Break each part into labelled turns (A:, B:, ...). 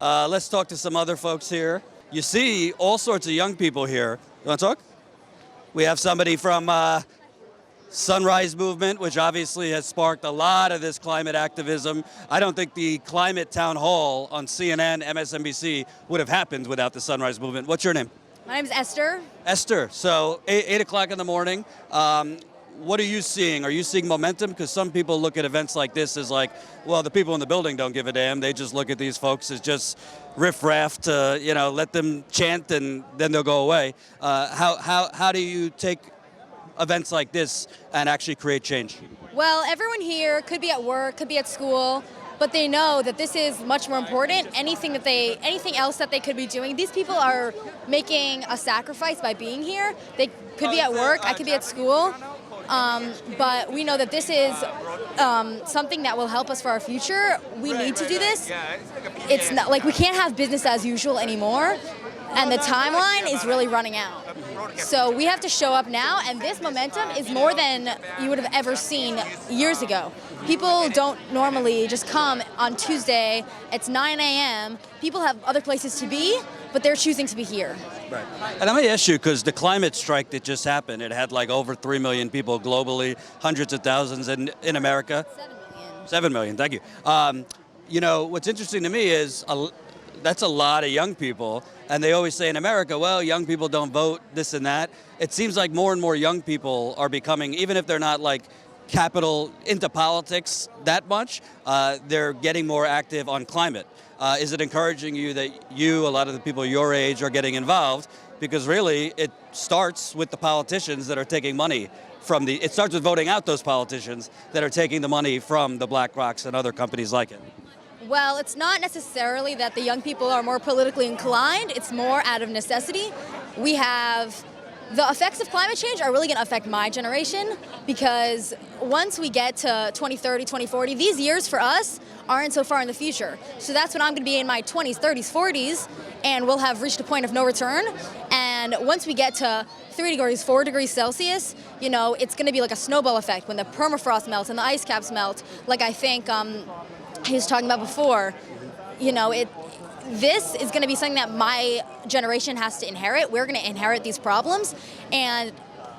A: Let's talk to some other folks here. You see all sorts of young people here. You want to talk? We have somebody from Sunrise Movement, which obviously has sparked a lot of this climate activism. I don't think the climate town hall on CNN, MSNBC would have happened without the Sunrise Movement. What's your name?
B: My name is Esther.
A: Esther. So 8 o'clock in the morning. What are you seeing? Are you seeing momentum? Because some people look at events like this as like, well, the people in the building don't give a damn. They just look at these folks as just riffraff to, let them chant and then they'll go away. How do you take events like this and actually create change?
B: Well, everyone here could be at work, could be at school, but they know that this is much more important. Anything else that they could be doing, these people are making a sacrifice by being here. They could be at work, I could be at school. But we know that this is something that will help us for our future. We need to do this. It's not like we can't have business as usual anymore, and the timeline is really running out. So we have to show up now, and this momentum is more than you would have ever seen years ago. People don't normally just come on Tuesday, it's 9 a.m. People have other places to be, but they're choosing to be here.
A: Right. And I'm going to ask you, because the climate strike that just happened, it had like over 3 million people globally, hundreds of thousands in America.
B: 7 million.
A: 7 million, thank you. What's interesting to me is that's a lot of young people, and they always say in America, well, young people don't vote, this and that. It seems like more and more young people are becoming, even if they're not like capital into politics that much, they're getting more active on climate. Is it encouraging you that a lot of the people your age are getting involved? Because really, it starts with the politicians that are taking money from it starts with voting out those politicians that are taking the money from the BlackRocks and other companies like it.
B: Well, it's not necessarily that the young people are more politically inclined. It's more out of necessity. The effects of climate change are really going to affect my generation, because once we get to 2030, 2040, these years for us aren't so far in the future. So that's when I'm going to be in my 20s, 30s, 40s, and we'll have reached a point of no return. And once we get to 3 degrees, 4 degrees Celsius, it's going to be like a snowball effect when the permafrost melts and the ice caps melt, like I think he was talking about before. This is going to be something that my generation has to inherit. We're going to inherit these problems, and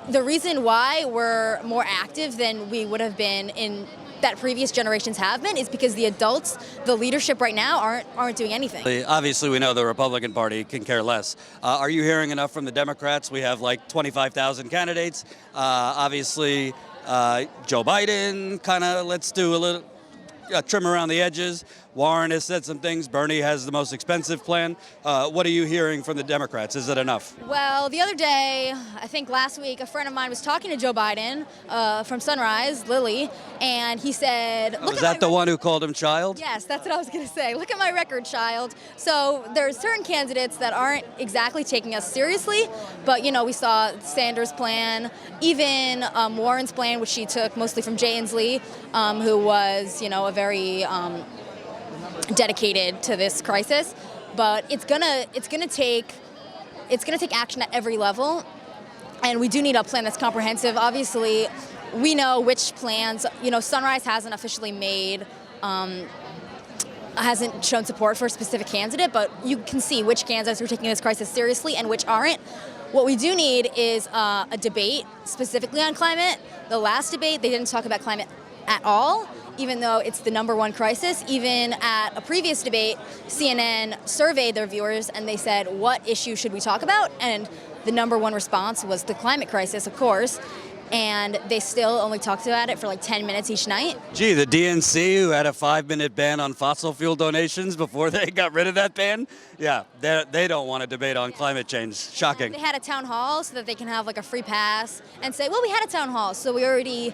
B: the reason why we're more active than we would have been in that previous generations have been is because the adults, the leadership right now, aren't doing anything.
A: Obviously, we know the Republican Party can care less. Are you hearing enough from the Democrats? We have like 25,000 candidates. Obviously, Joe Biden kind of let's do a little trim around the edges. Warren has said some things. Bernie has the most expensive plan. What are you hearing from the Democrats? Is it enough?
B: Well, the other day, I think last week, a friend of mine was talking to Joe Biden from Sunrise, Lily, and he said,
A: Was that the one who called him child?
B: Yes, that's what I was going to say. Look at my record, child. So there's certain candidates that aren't exactly taking us seriously, but we saw Sanders' plan, even Warren's plan, which she took mostly from Jay Inslee, who was, a very dedicated to this crisis. But it's gonna take action at every level, and we do need a plan that's comprehensive. Obviously, we know which plans. Sunrise hasn't officially hasn't shown support for a specific candidate, but you can see which candidates are taking this crisis seriously and which aren't. What we do need is a debate specifically on climate. The last debate, they didn't talk about climate at all, even though it's the #1 crisis. Even at a previous debate, CNN surveyed their viewers and they said, what issue should we talk about? And the #1 response was the climate crisis, of course. And they still only talked about it for like 10 minutes each night.
A: Gee, the DNC, who had a 5-minute ban on fossil fuel donations before they got rid of that ban, yeah, they don't want to debate on climate change. Shocking.
B: They had a town hall so that they can have like a free pass and say, well, we had a town hall, so we already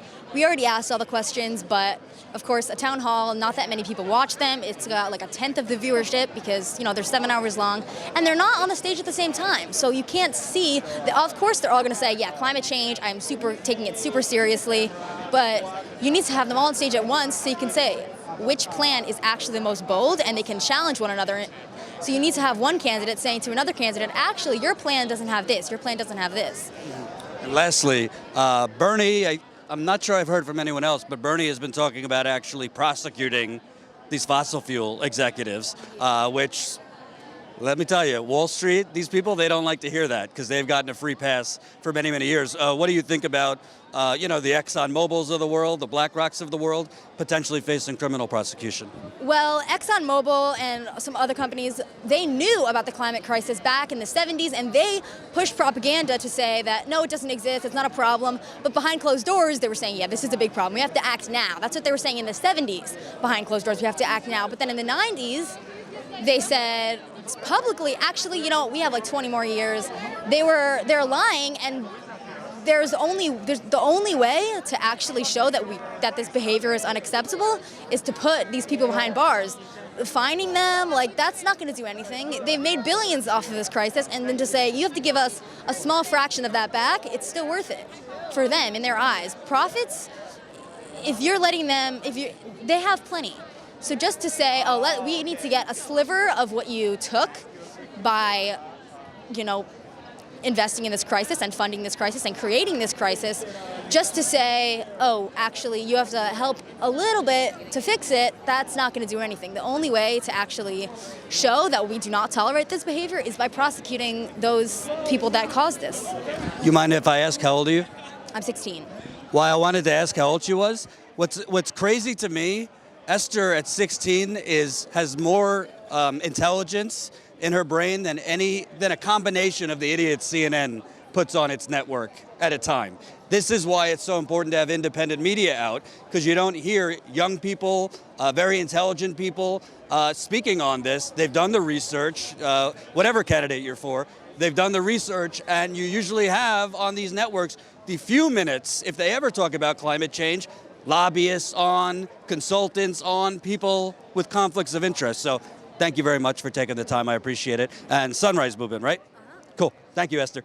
B: asked all the questions, but of course, a town hall, not that many people watch them. It's got like 1/10 of the viewership because, they're 7 hours long, and they're not on the stage at the same time. So you can't see, of course, they're all going to say, yeah, climate change, I'm taking it super seriously, but you need to have them all on stage at once so you can say which plan is actually the most bold, and they can challenge one another. So you need to have one candidate saying to another candidate, actually, your plan doesn't have this, your plan doesn't have this.
A: And lastly, Bernie, I'm not sure I've heard from anyone else, but Bernie has been talking about actually prosecuting these fossil fuel executives, which Let me tell you, Wall Street, these people, they don't like to hear that because they've gotten a free pass for many, many years. What do you think about, the Exxon Mobils of the world, the BlackRocks of the world, potentially facing criminal prosecution?
B: Well, ExxonMobil and some other companies, they knew about the climate crisis back in the 70s, and they pushed propaganda to say that, no, it doesn't exist, it's not a problem. But behind closed doors, they were saying, yeah, this is a big problem. We have to act now. That's what they were saying in the 70s. Behind closed doors, we have to act now. But then in the 90s, they said publicly, actually, we have like 20 more years. They're lying, and there's the only way to actually show that this behavior is unacceptable is to put these people behind bars. Fining them, that's not going to do anything. They've made billions off of this crisis, and then to say you have to give us a small fraction of that back, it's still worth it for them in their eyes. Profits, if you're letting them, they have plenty. So just to say, we need to get a sliver of what you took by, investing in this crisis and funding this crisis and creating this crisis, just to say, actually, you have to help a little bit to fix it, that's not going to do anything. The only way to actually show that we do not tolerate this behavior is by prosecuting those people that caused this.
A: You mind if I ask how old are you?
B: I'm 16.
A: Why I wanted to ask how old she was? What's crazy to me, Esther at 16 has more intelligence in her brain than a combination of the idiots CNN puts on its network at a time. This is why it's so important to have independent media out, because you don't hear young people, very intelligent people speaking on this. They've done the research, whatever candidate you're for, they've done the research, and you usually have on these networks the few minutes, if they ever talk about climate change, lobbyists on, consultants on, people with conflicts of interest. So thank you very much for taking the time. I appreciate it. And Sunrise Movement, right? Cool. Thank you, Esther.